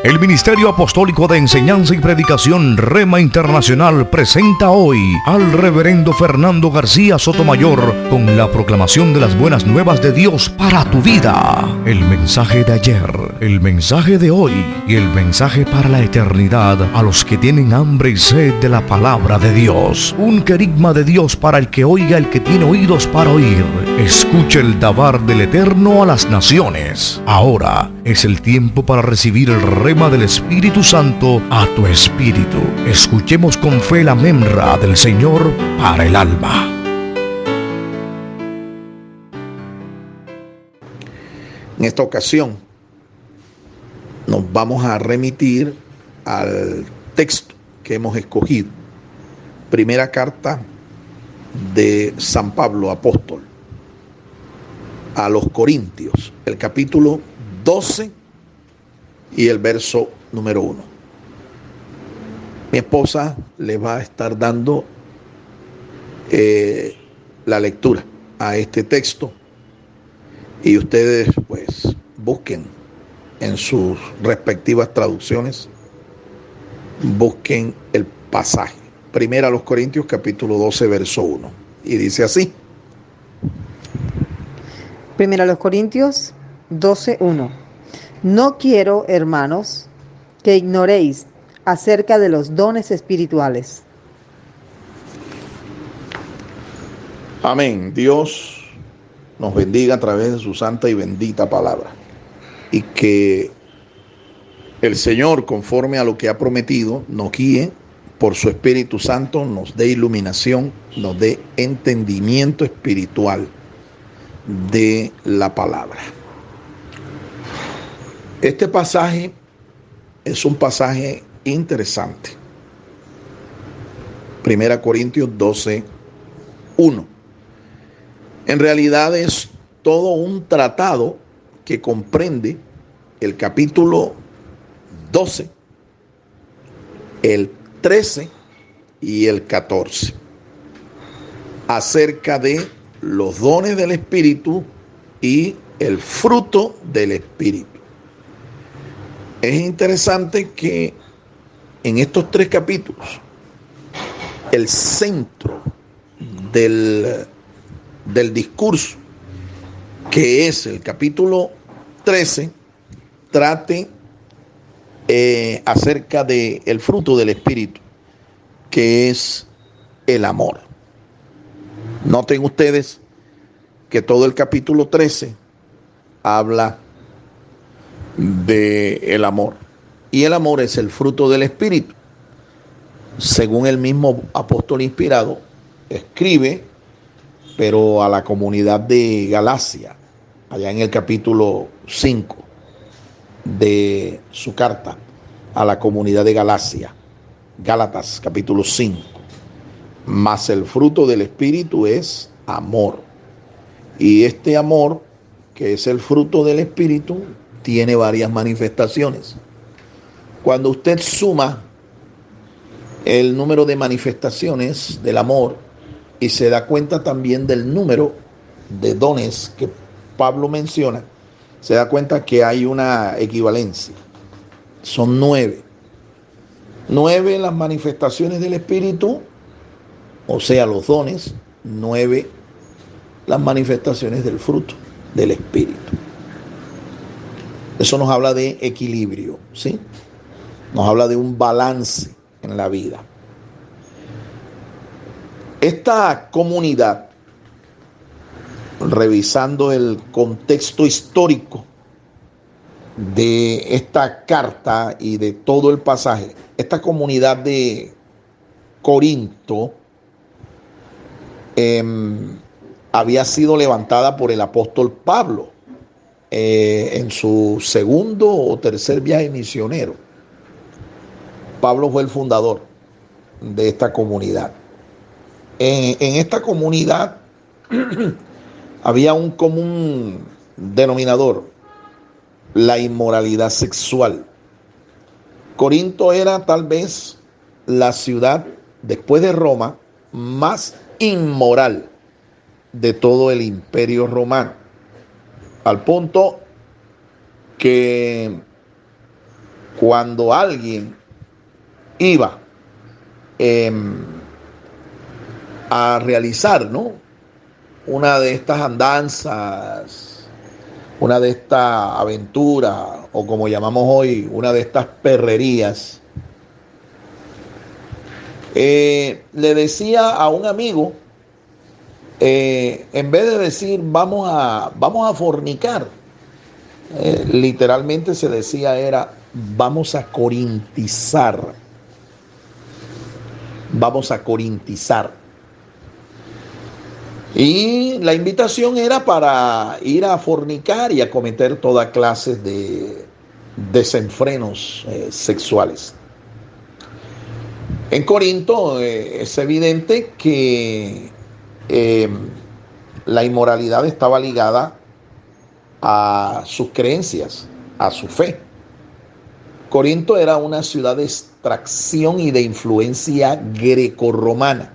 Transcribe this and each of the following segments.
El Ministerio Apostólico de Enseñanza y Predicación Rema Internacional presenta hoy al Reverendo Fernando García Sotomayor con la proclamación de las buenas nuevas de Dios para tu vida. El mensaje de ayer, el mensaje de hoy y el mensaje para la eternidad a los que tienen hambre y sed de la palabra de Dios. Un querigma de Dios para el que oiga, el que tiene oídos para oír. Escuche el dabar del Eterno a las naciones. Ahora es el tiempo para recibir el rema del Espíritu Santo a tu espíritu. Escuchemos con fe la memra del Señor para el alma. En esta ocasión nos vamos a remitir al texto que hemos escogido. Primera carta de San Pablo, apóstol, a los Corintios, el capítulo 12 y el verso número 1. Mi esposa le va a estar dando la lectura a este texto y ustedes pues busquen en sus respectivas traducciones, busquen el pasaje. Primera a los Corintios capítulo 12 verso 1 y dice así. Primera a los Corintios 12:1. No quiero, hermanos, que ignoréis acerca de los dones espirituales. Amén. Dios nos bendiga a través de su santa y bendita palabra. Y que el Señor, conforme a lo que ha prometido, nos guíe por su Espíritu Santo, nos dé iluminación, nos dé entendimiento espiritual de la palabra. Este pasaje es un pasaje interesante. Primera Corintios 12:1. En realidad es todo un tratado que comprende el capítulo 12, el 13 y el 14, acerca de los dones del Espíritu y el fruto del Espíritu. Es interesante que en estos tres capítulos el centro del discurso, que es el capítulo 13, trate acerca del fruto del Espíritu, que es el amor. Noten ustedes que todo el capítulo 13 habla del amor. Y el amor es el fruto del Espíritu. Según el mismo apóstol inspirado, escribe, pero a la comunidad de Galacia, allá en el capítulo 5 de su carta a la comunidad de Galacia, Gálatas capítulo 5. Mas el fruto del Espíritu es amor. Y este amor, que es el fruto del Espíritu, tiene varias manifestaciones. Cuando usted suma el número de manifestaciones del amor y se da cuenta también del número de dones que Pablo menciona, se da cuenta que hay una equivalencia. Son 9. 9 las manifestaciones del Espíritu, o sea, los dones. 9 las manifestaciones del fruto del Espíritu. Eso nos habla de equilibrio, ¿sí? Nos habla de un balance en la vida. Esta comunidad, revisando el contexto histórico de esta carta y de todo el pasaje, esta comunidad de Corinto había sido levantada por el apóstol Pablo en su segundo o tercer viaje misionero. Pablo fue el fundador de esta comunidad. En esta comunidad había un común denominador: la inmoralidad sexual. Corinto era tal vez la ciudad, después de Roma, más inmoral de todo el imperio romano, al punto que cuando alguien iba a realizar, ¿no?, una de estas andanzas, una de estas aventuras, o como llamamos hoy, una de estas perrerías, le decía a un amigo, en vez de decir vamos a fornicar, literalmente se decía era vamos a corintizar. Vamos a corintizar. Y la invitación era para ir a fornicar y a cometer toda clase de desenfrenos sexuales. En Corinto es evidente que la inmoralidad estaba ligada a sus creencias, a su fe. Corinto era una ciudad de extracción y de influencia grecorromana.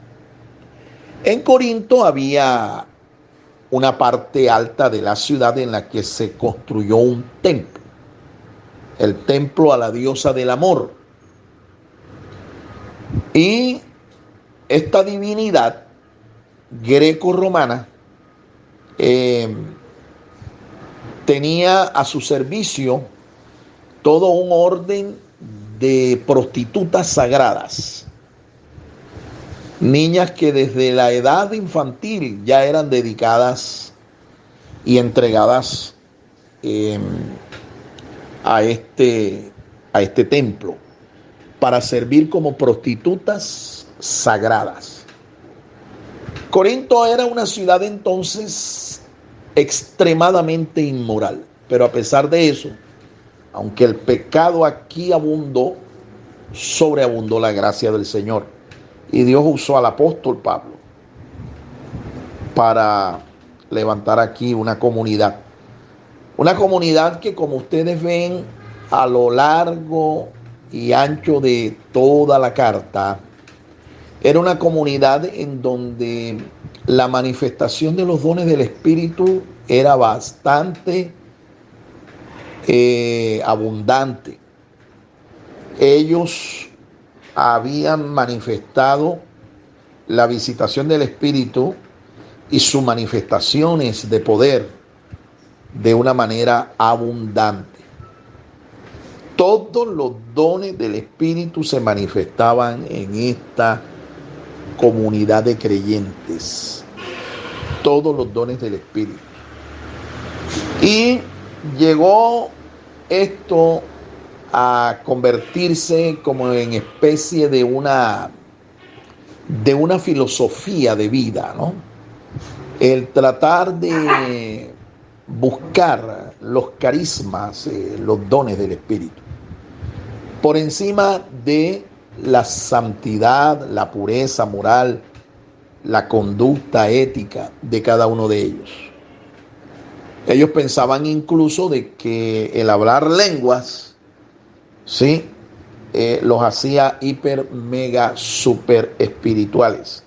En Corinto había una parte alta de la ciudad en la que se construyó un templo, el templo a la diosa del amor. Y esta divinidad greco-romana tenía a su servicio todo un orden de prostitutas sagradas, niñas que desde la edad infantil ya eran dedicadas y entregadas a este templo para servir como prostitutas sagradas. Corinto era una ciudad entonces extremadamente inmoral, pero a pesar de eso, aunque el pecado aquí abundó, sobreabundó la gracia del Señor. Y Dios usó al apóstol Pablo para levantar aquí una comunidad. Una comunidad que, como ustedes ven a lo largo y ancho de toda la carta, era una comunidad en donde la manifestación de los dones del Espíritu era bastante abundante. Ellos habían manifestado la visitación del Espíritu y sus manifestaciones de poder de una manera abundante. Todos los dones del Espíritu se manifestaban en esta comunidad de creyentes. Todos los dones del Espíritu. Y llegó esto a convertirse como en especie de una filosofía de vida, ¿no? El tratar de buscar los carismas, los dones del Espíritu, por encima de la santidad, la pureza moral, la conducta ética de cada uno de ellos. Ellos pensaban incluso de que el hablar lenguas, ¿sí?, los hacía hiper, mega, super espirituales.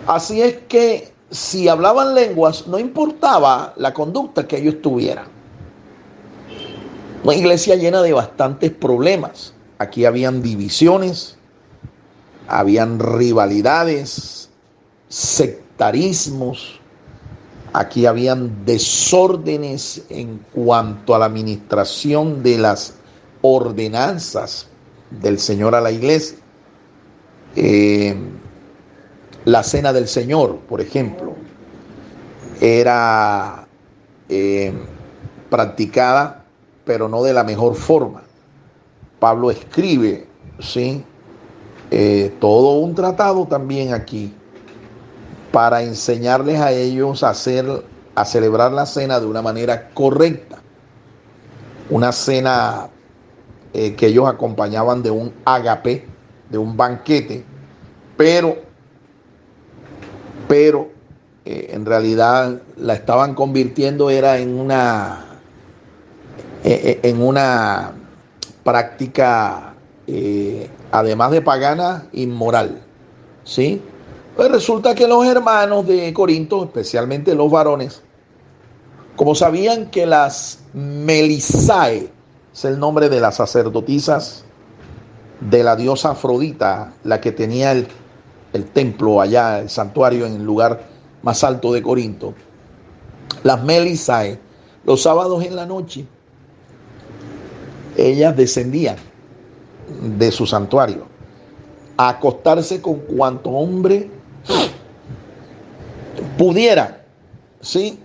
Así es que si hablaban lenguas, no importaba la conducta que ellos tuvieran. Una iglesia llena de bastantes problemas. Aquí habían divisiones, habían rivalidades, sectarismos. Aquí habían desórdenes en cuanto a la administración de las ordenanzas del Señor a la iglesia. La cena del Señor, por ejemplo, era practicada, pero no de la mejor forma. Pablo escribe, ¿sí?, todo un tratado también aquí para enseñarles a ellos a celebrar la cena de una manera correcta. Una cena que ellos acompañaban de un ágape, de un banquete, pero en realidad la estaban convirtiendo era en una práctica, además de pagana, inmoral, ¿sí? Pues resulta que los hermanos de Corinto, especialmente los varones, como sabían que las melisae Es el nombre de las sacerdotisas de la diosa Afrodita, la que tenía el templo allá, el santuario en el lugar más alto de Corinto. Las Melisae, los sábados en la noche, ellas descendían de su santuario a acostarse con cuanto hombre pudiera, ¿sí?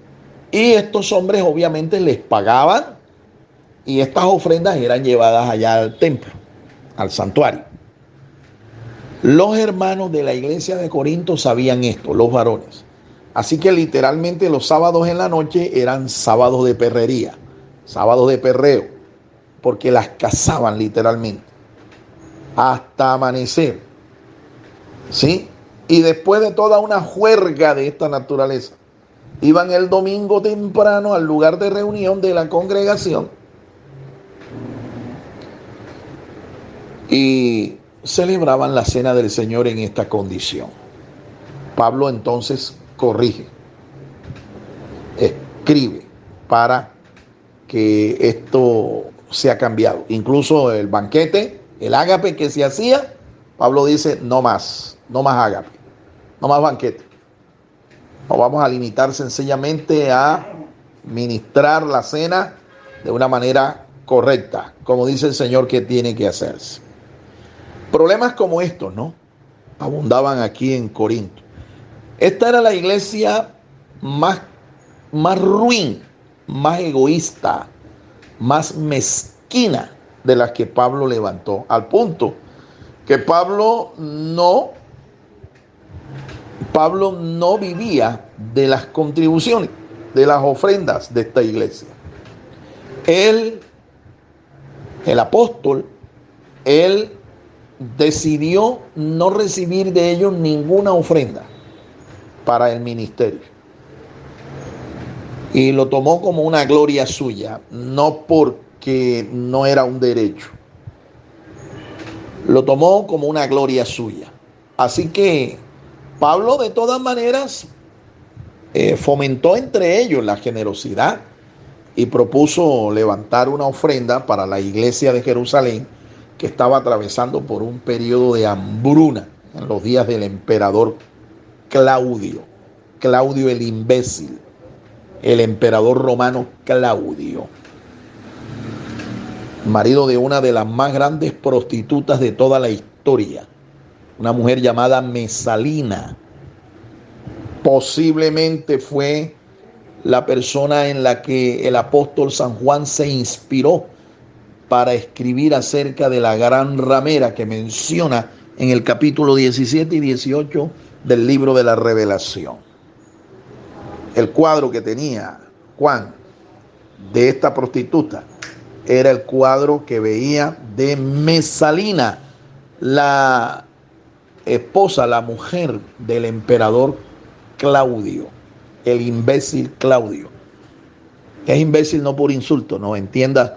Y estos hombres obviamente les pagaban y estas ofrendas eran llevadas allá al templo, al santuario. Los hermanos de la iglesia de Corinto sabían esto, los varones. Así que literalmente los sábados en la noche eran sábados de perrería, sábados de perreo, porque las cazaban literalmente hasta amanecer, ¿sí? Y después de toda una juerga de esta naturaleza, iban el domingo temprano al lugar de reunión de la congregación y celebraban la cena del Señor en esta condición. Pablo entonces corrige, escribe para que esto sea cambiado. Incluso el banquete, el ágape que se hacía, Pablo dice no más ágape, no más banquete. Nos vamos a limitar sencillamente a ministrar la cena de una manera correcta, como dice el Señor que tiene que hacerse. Problemas como estos, ¿no?, abundaban aquí en Corinto. Esta era la iglesia más ruin, más egoísta, más mezquina de las que Pablo levantó, al punto que Pablo no vivía de las contribuciones, de las ofrendas de esta iglesia. Él, el apóstol, él decidió no recibir de ellos ninguna ofrenda para el ministerio. Y lo tomó como una gloria suya, no porque no era un derecho. Lo tomó como una gloria suya. Así que Pablo de todas maneras fomentó entre ellos la generosidad y propuso levantar una ofrenda para la iglesia de Jerusalén, que estaba atravesando por un periodo de hambruna en los días del emperador Claudio el imbécil, el emperador romano Claudio, marido de una de las más grandes prostitutas de toda la historia, una mujer llamada Mesalina. Posiblemente fue la persona en la que el apóstol San Juan se inspiró para escribir acerca de la gran ramera que menciona en el capítulo 17 y 18 del libro de la Revelación. El cuadro que tenía Juan de esta prostituta era el cuadro que veía de Mesalina, la esposa, la mujer del emperador Claudio, el imbécil Claudio. Es imbécil no por insulto, no, entienda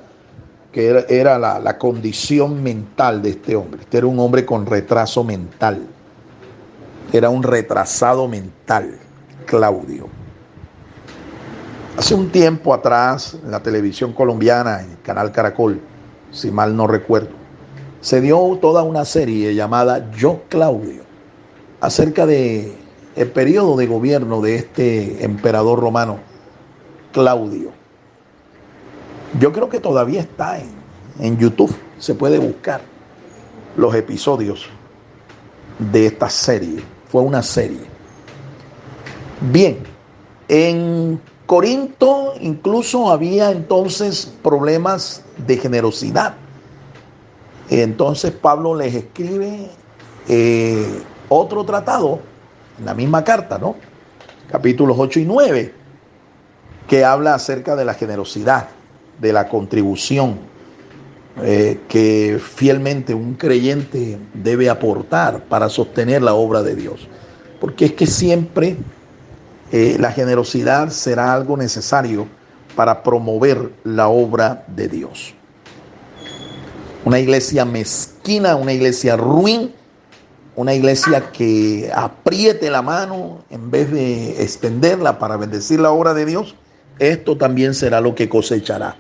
que era la condición mental de este hombre. Este era un hombre con retraso mental. Era un retrasado mental, Claudio. Hace un tiempo atrás, en la televisión colombiana, en el canal Caracol, si mal no recuerdo, se dio toda una serie llamada Yo Claudio, acerca de el periodo de gobierno de este emperador romano, Claudio. Yo creo que todavía está en YouTube, se puede buscar los episodios de esta serie. Fue una serie. Bien, en Corinto incluso había entonces problemas de generosidad. Entonces Pablo les escribe otro tratado, en la misma carta, ¿no?, capítulos 8 y 9, que habla acerca de la generosidad, de la contribución que fielmente un creyente debe aportar para sostener la obra de Dios. Porque es que siempre la generosidad será algo necesario para promover la obra de Dios. Una iglesia mezquina, una iglesia ruin, una iglesia que apriete la mano en vez de extenderla para bendecir la obra de Dios, esto también será lo que cosechará.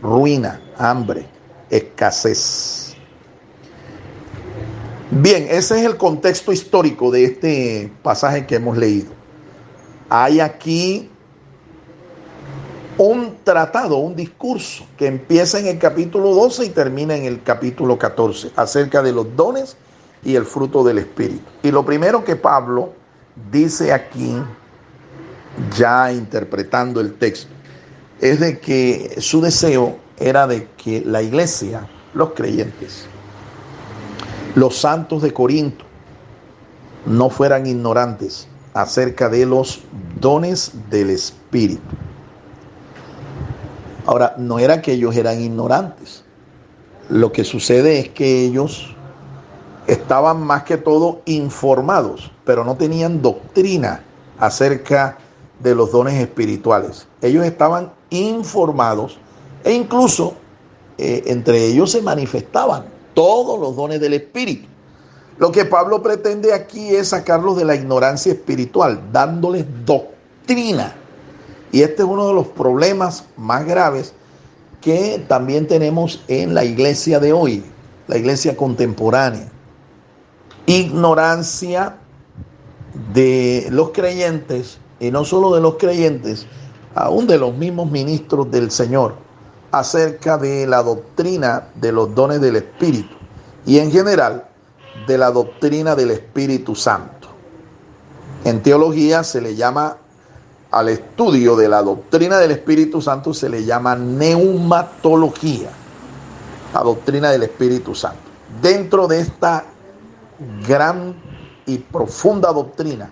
ruina, hambre, escasez. Bien, ese es el contexto histórico de este pasaje que hemos leído. Hay aquí un tratado, un discurso que empieza en el capítulo 12 y termina en el capítulo 14 acerca de los dones y el fruto del Espíritu. Y lo primero que Pablo dice aquí, ya interpretando el texto, es de que su deseo era de que la iglesia, los creyentes, los santos de Corinto, no fueran ignorantes acerca de los dones del Espíritu. Ahora, no era que ellos eran ignorantes. Lo que sucede es que ellos estaban más que todo informados, pero no tenían doctrina acerca de los dones espirituales. Ellos estaban informados e incluso entre ellos se manifestaban todos los dones del Espíritu. Lo que Pablo pretende aquí es sacarlos de la ignorancia espiritual, dándoles doctrina. Y este es uno de los problemas más graves que también tenemos en la iglesia de hoy, la iglesia contemporánea. Ignorancia de los creyentes, y no solo de los creyentes, aún de los mismos ministros del Señor, acerca de la doctrina de los dones del Espíritu y en general de la doctrina del Espíritu Santo. En teología se le llama, al estudio de la doctrina del Espíritu Santo se le llama neumatología, la doctrina del Espíritu Santo. Dentro de esta gran y profunda doctrina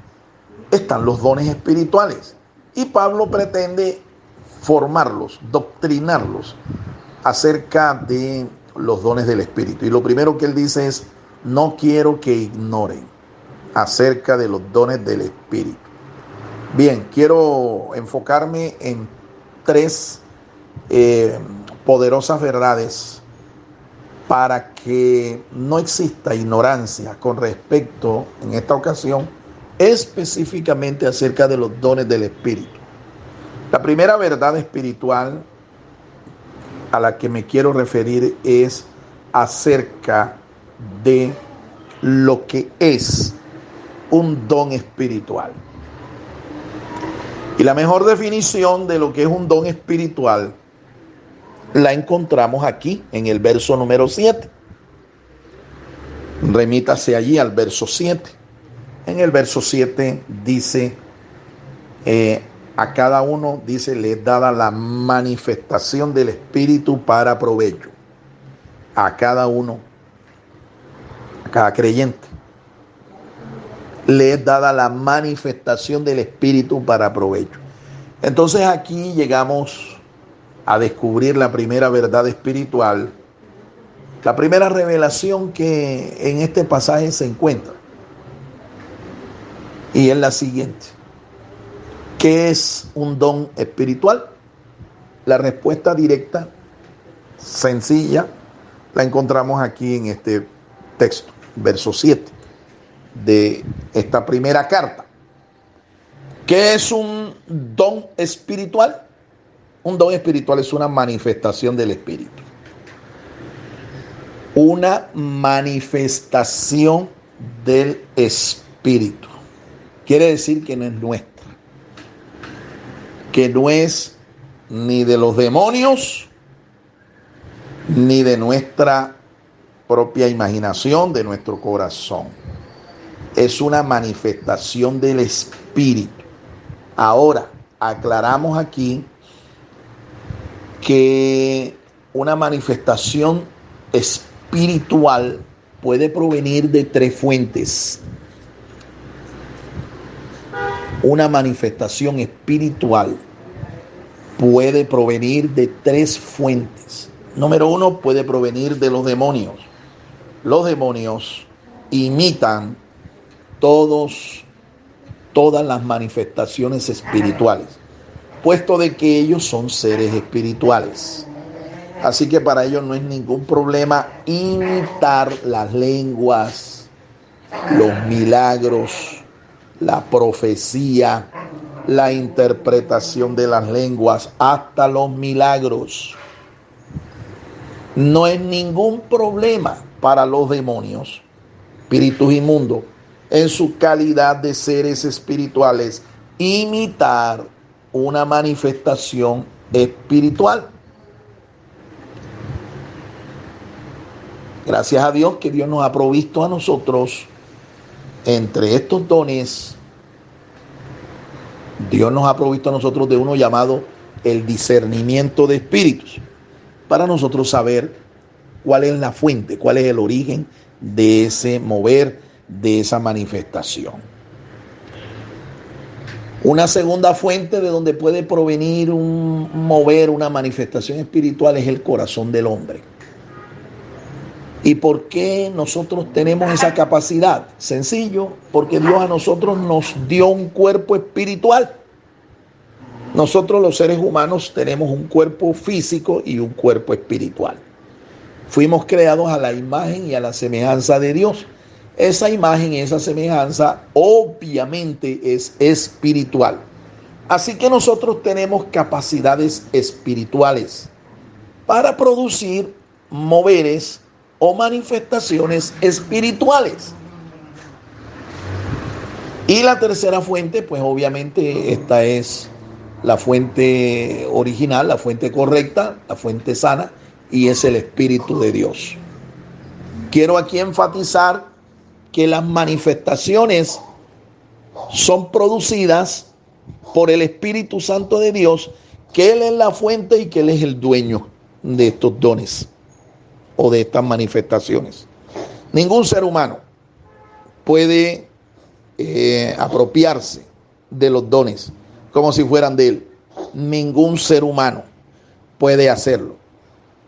están los dones espirituales y Pablo pretende formarlos, doctrinarlos acerca de los dones del Espíritu. Y lo primero que él dice es: no quiero que ignoren acerca de los dones del Espíritu. Bien, quiero enfocarme en tres poderosas verdades para que no exista ignorancia con respecto, en esta ocasión, específicamente acerca de los dones del Espíritu. La primera verdad espiritual a la que me quiero referir es acerca de lo que es un don espiritual. Y la mejor definición de lo que es un don espiritual la encontramos aquí en el verso número 7. Remítase allí al verso 7. En el verso 7 dice, a cada uno, dice, le es dada la manifestación del Espíritu para provecho. A cada uno, a cada creyente, le es dada la manifestación del Espíritu para provecho. Entonces aquí llegamos a descubrir la primera verdad espiritual, la primera revelación que en este pasaje se encuentra. Y es la siguiente: ¿qué es un don espiritual? La respuesta directa, sencilla, la encontramos aquí en este texto, verso 7 de esta primera carta. ¿Qué es un don espiritual? Un don espiritual es una manifestación del Espíritu. Una manifestación del Espíritu. Quiere decir que no es nuestra, que no es ni de los demonios, ni de nuestra propia imaginación, de nuestro corazón. Es una manifestación del Espíritu. Ahora, aclaramos aquí que una manifestación espiritual puede provenir de tres fuentes. Una manifestación espiritual puede provenir de tres fuentes. Número uno, puede provenir de los demonios. Los demonios imitan todas las manifestaciones espirituales, puesto de que ellos son seres espirituales. Así que para ellos no es ningún problema imitar las lenguas, los milagros, la profecía, la interpretación de las lenguas, hasta los milagros. No es ningún problema para los demonios, espíritus inmundos, en su calidad de seres espirituales, imitar una manifestación espiritual. Gracias a Dios que Dios nos ha provisto a nosotros entre estos dones. Dios nos ha provisto a nosotros de uno llamado el discernimiento de espíritus, para nosotros saber cuál es la fuente, cuál es el origen de ese mover, de esa manifestación. Una segunda fuente de donde puede provenir un mover, una manifestación espiritual, es el corazón del hombre. ¿Y por qué nosotros tenemos esa capacidad? Sencillo, porque Dios a nosotros nos dio un cuerpo espiritual. Nosotros los seres humanos tenemos un cuerpo físico y un cuerpo espiritual. Fuimos creados a la imagen y a la semejanza de Dios. Esa imagen y esa semejanza obviamente es espiritual. Así que nosotros tenemos capacidades espirituales para producir moveres o manifestaciones espirituales. Y la tercera fuente, pues obviamente esta es la fuente original, la fuente correcta, la fuente sana, y es el Espíritu de Dios. Quiero aquí enfatizar que las manifestaciones son producidas por el Espíritu Santo de Dios, que Él es la fuente y que Él es el dueño de estos dones o de estas manifestaciones. Ningún ser humano puede apropiarse de los dones como si fueran de Él. Ningún ser humano puede hacerlo.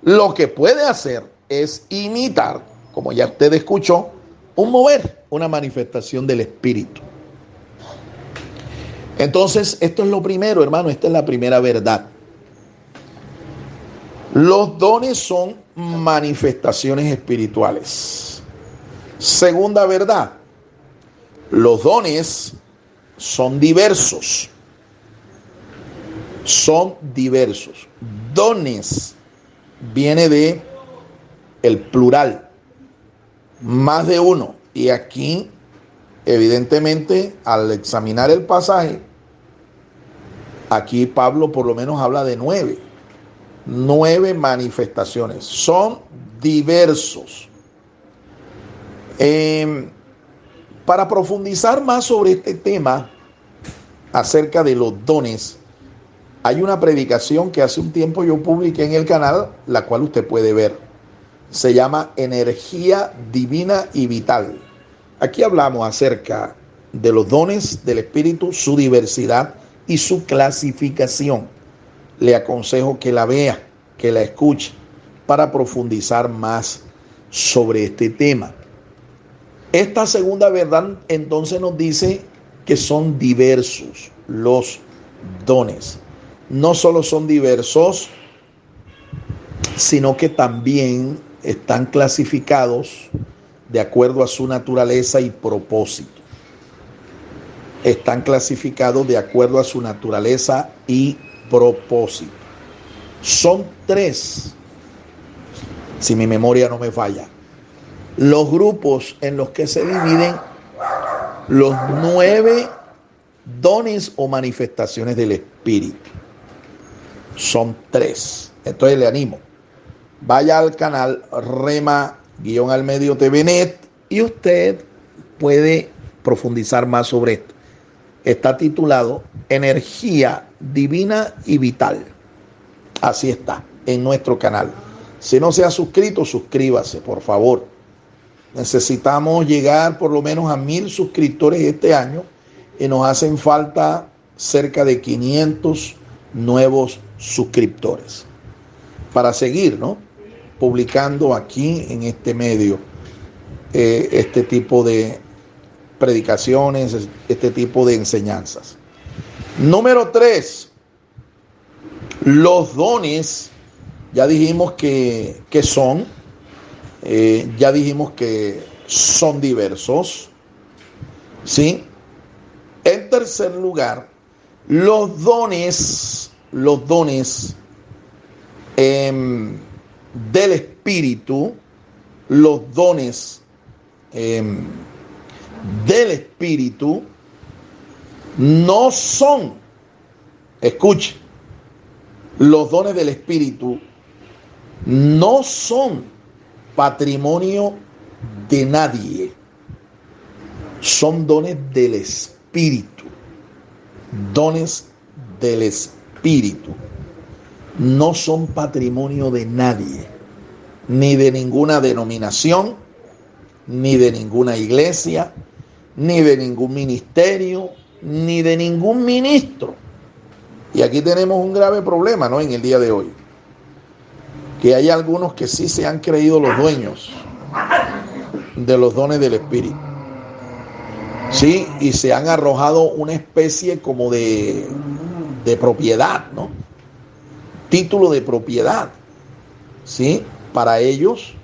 Lo que puede hacer es imitar, como ya usted escuchó, un mover, una manifestación del Espíritu. Entonces, esto es lo primero, hermano, esta es la primera verdad. Los dones son manifestaciones espirituales. Segunda verdad, los dones son diversos. Son diversos. Dones viene de el plural, más de uno. Y aquí, evidentemente, al examinar el pasaje, aquí Pablo por lo menos habla de 9. 9 manifestaciones. Son diversos. Para profundizar más sobre este tema acerca de los dones, hay una predicación que hace un tiempo yo publiqué en el canal, la cual usted puede ver. Se llama Energía Divina y Vital. Aquí hablamos acerca de los dones del Espíritu, su diversidad y su clasificación. Le aconsejo que la vea, que la escuche, para profundizar más sobre este tema. Esta segunda verdad entonces nos dice que son diversos los dones. No solo son diversos, sino que también están clasificados de acuerdo a su naturaleza y propósito. Están clasificados de acuerdo a su naturaleza y propósito. Son 3, si mi memoria no me falla, los grupos en los que se dividen los 9 dones o manifestaciones del Espíritu. Son 3. Entonces le animo, vaya al canal Rema-Almedio TVNet y usted puede profundizar más sobre esto. Está titulado Energía Divina y Vital. Así está, en nuestro canal. Si no se ha suscrito, suscríbase, por favor. Necesitamos llegar por lo menos a 1000 suscriptores este año y nos hacen falta cerca de 500 nuevos suscriptores para seguir, ¿no?, publicando aquí en este medio este tipo de predicaciones, este tipo de enseñanzas. Número 3, los dones, ya dijimos que son, ya dijimos que son diversos, ¿sí? En tercer lugar, los dones del Espíritu, los dones del Espíritu no son, escuche, los dones del Espíritu no son patrimonio de nadie, son dones del Espíritu, dones del Espíritu, no son patrimonio de nadie, ni de ninguna denominación, ni de ninguna iglesia, ni de ningún ministerio, ni de ningún ministro. Y aquí tenemos un grave problema, ¿no? En el día de hoy, que hay algunos que sí se han creído los dueños de los dones del Espíritu, sí, y se han arrojado una especie como de propiedad, ¿no? Título de propiedad, sí, para ellos,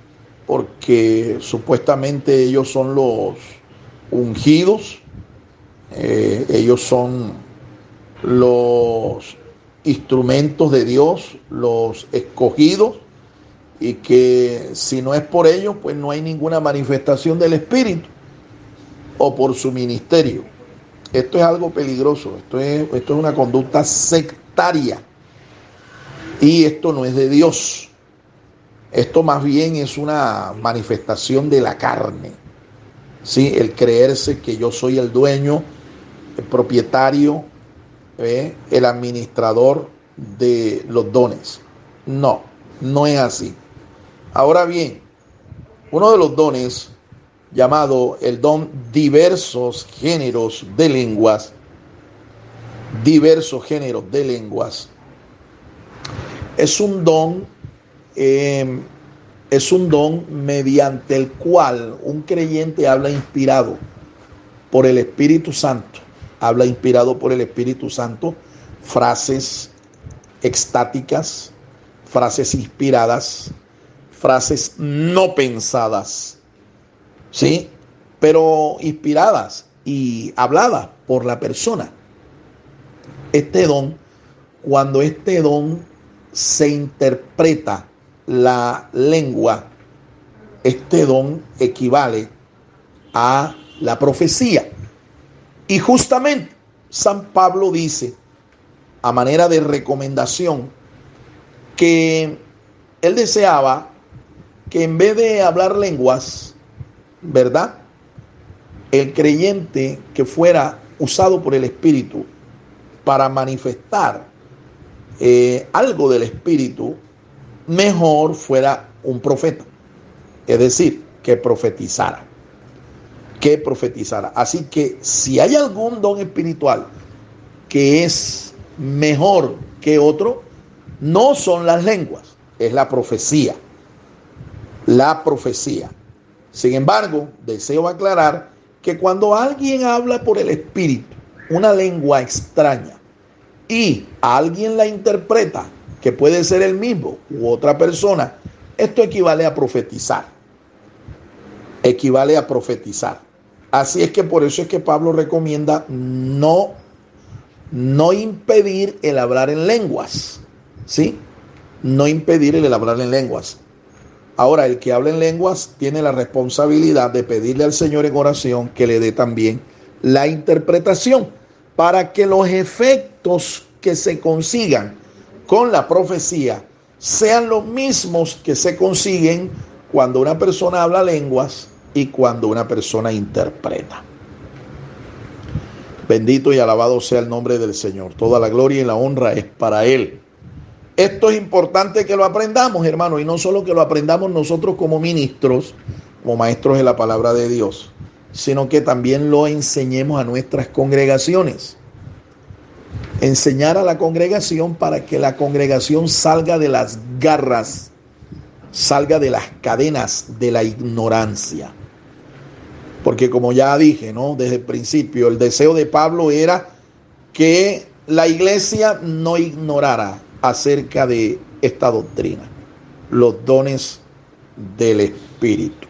porque supuestamente ellos son los ungidos, ellos son los instrumentos de Dios, los escogidos, y que si no es por ellos, pues no hay ninguna manifestación del Espíritu o por su ministerio. Esto es algo peligroso, esto es una conducta sectaria, y esto no es de Dios. Esto más bien es una manifestación de la carne, ¿sí? El creerse que yo soy el dueño, el propietario, el administrador de los dones. No, no es así. Ahora bien, uno de los dones, llamado el don diversos géneros de lenguas, es un don mediante el cual un creyente habla inspirado por el Espíritu Santo, frases extáticas, frases inspiradas, frases no pensadas, ¿sí? Pero inspiradas y habladas por la persona. Cuando este don se interpreta la lengua, este don equivale a la profecía. Y justamente San Pablo dice, a manera de recomendación, que él deseaba que en vez de hablar lenguas, ¿verdad?, el creyente que fuera usado por el Espíritu para manifestar algo del Espíritu, mejor fuera un profeta, es decir, que profetizara. Así que si hay algún don espiritual que es mejor que otro, no son las lenguas, es la profecía. Sin embargo, deseo aclarar que cuando alguien habla por el Espíritu una lengua extraña y alguien la interpreta, que puede ser el mismo u otra persona, esto equivale a profetizar. Así es que por eso es que Pablo recomienda no impedir el hablar en lenguas, ¿sí? No impedir el hablar en lenguas. Ahora, el que habla en lenguas tiene la responsabilidad de pedirle al Señor en oración que le dé también la interpretación para que los efectos que se consigan con la profecía sean los mismos que se consiguen cuando una persona habla lenguas y cuando una persona interpreta. Bendito y alabado sea el nombre del Señor. Toda la gloria y la honra es para Él. Esto es importante que lo aprendamos, hermanos, y no solo que lo aprendamos nosotros como ministros, como maestros de la palabra de Dios, sino que también lo enseñemos a nuestras congregaciones. Enseñar a la congregación para que la congregación salga de las garras, salga de las cadenas de la ignorancia. Porque como ya dije, ¿no?, desde el principio, el deseo de Pablo era que la iglesia no ignorara acerca de esta doctrina, los dones del Espíritu.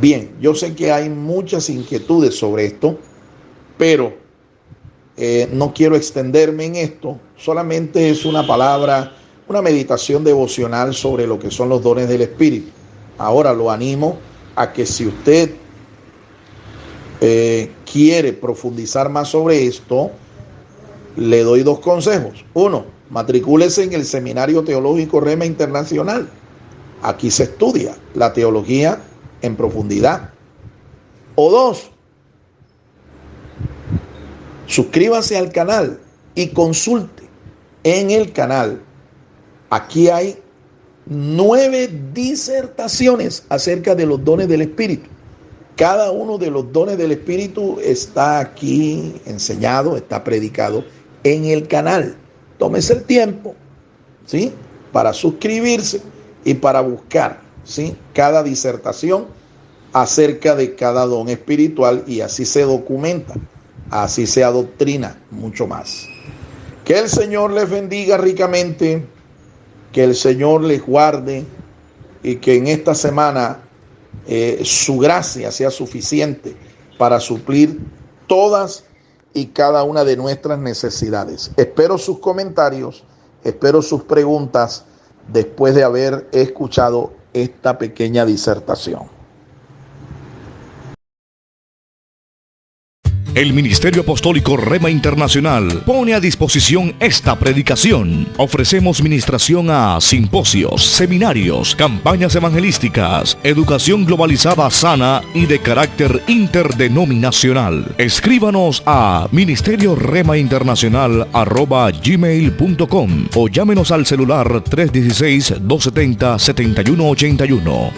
Bien, yo sé que hay muchas inquietudes sobre esto, pero no quiero extenderme en esto. Solamente es una palabra, una meditación devocional sobre lo que son los dones del Espíritu. Ahora lo animo a que si usted quiere profundizar más sobre esto, le doy 2 consejos. 1, matricúlese en el Seminario Teológico Rema Internacional. Aquí se estudia la teología en profundidad. O 2, suscríbase al canal y consulte en el canal. Aquí hay 9 disertaciones acerca de los dones del Espíritu. Cada uno de los dones del Espíritu está aquí enseñado, está predicado en el canal. Tómese el tiempo, ¿sí?, para suscribirse y para buscar, ¿sí?, cada disertación acerca de cada don espiritual, y así se documenta, así se adoctrina mucho más. Que el Señor les bendiga ricamente, que el Señor les guarde y que en esta semana su gracia sea suficiente para suplir todas y cada una de nuestras necesidades. Espero sus comentarios, espero sus preguntas después de haber escuchado esta pequeña disertación. El Ministerio Apostólico Rema Internacional pone a disposición esta predicación. Ofrecemos ministración a simposios, seminarios, campañas evangelísticas, educación globalizada sana y de carácter interdenominacional. Escríbanos a ministerioremainternacional@gmail.com o llámenos al celular 316-270-7181.